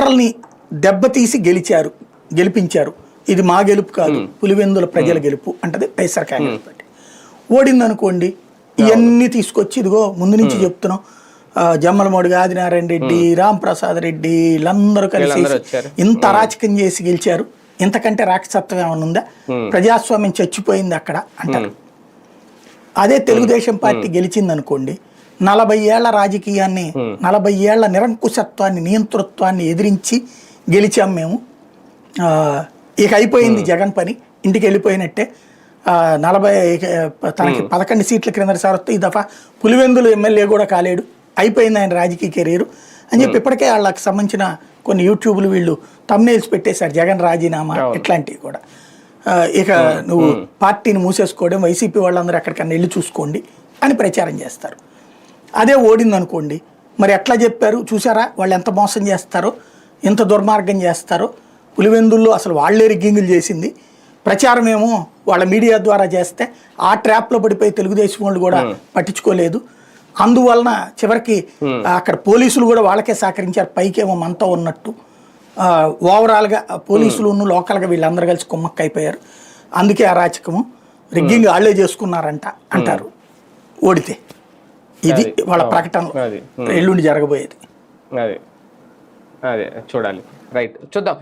ప్రజల్ని దెబ్బతీసి గెలిపించారు. ఇది మా గెలుపు కాదు, పులివెందుల ప్రజల గెలుపు అంటది వైఎస్ఆర్ కాంగ్రెస్ పార్టీ. ఓడింది అనుకోండి, ఇవన్నీ తీసుకొచ్చి ఇదిగో ముందు నుంచి చెప్తున్నాం, జమ్మలమూడి ఆదినారాయణ రెడ్డి, రాంప్రసాద్ రెడ్డి వీళ్ళందరూ కలిసి ఇంత అరాచకం చేసి గెలిచారు, ఇంతకంటే రాక్షసత్వం ఏమైనా ఉందా, ప్రజాస్వామ్యం చచ్చిపోయింది అక్కడ అంటారు. అదే తెలుగుదేశం పార్టీ గెలిచింది అనుకోండి, 40 ఏళ్ల రాజకీయాన్ని, 40 ఏళ్ల నిరంకుశత్వాన్ని, నియంతృత్వాన్ని ఎదిరించి గెలిచాం మేము, ఇక అయిపోయింది జగన్ పని, ఇంటికి వెళ్ళిపోయినట్టే, 40 తనకి 11 సీట్ల క్రిందసారి వస్తే ఈ దఫా పులివెందులు ఎమ్మెల్యే కూడా కాలేడు, అయిపోయింది ఆయన రాజకీయ కెరీర్ అని చెప్పి ఇప్పటికే వాళ్ళకి సంబంధించిన కొన్ని యూట్యూబ్లు వీళ్ళు తమ్నెయిల్స్ పెట్టేశారు, జగన్ రాజీనామా ఇట్లాంటివి కూడా. ఇక నువ్వు పార్టీని మూసేసుకోవడం, వైసీపీ వాళ్ళందరూ ఎక్కడికన్నా వెళ్ళి చూసుకోండి అని ప్రచారం చేస్తారు. అదే ఓడింది అనుకోండి, మరి ఎట్లా చెప్పారు చూసారా వాళ్ళు ఎంత మోసం చేస్తారో, ఎంత దుర్మార్గం చేస్తారో, పులివెందుల్లో అసలు వాళ్లే రిగ్గింగులు చేసింది, ప్రచారం ఏమో వాళ్ళ మీడియా ద్వారా చేస్తే ఆ ట్రాప్లో పడిపోయి తెలుగుదేశం వాళ్ళు కూడా పట్టించుకోలేదు, అందువలన చివరికి అక్కడ పోలీసులు కూడా వాళ్ళకే సహకరించారు, పైకేమో మనతో ఉన్నట్టు, ఓవరాల్గా పోలీసులు లోకల్గా వీళ్ళందరూ కలిసి కుమ్మక్క అయిపోయారు, అందుకే అరాచకము రిగ్గింగ్ వాళ్ళే చేసుకున్నారంట అంటారు ఓడితే. ఇది వాళ్ళ ప్రకటనలో ఎల్లుండి జరగబోయేది. అదే చూడాలి. రైట్, చూద్దాం.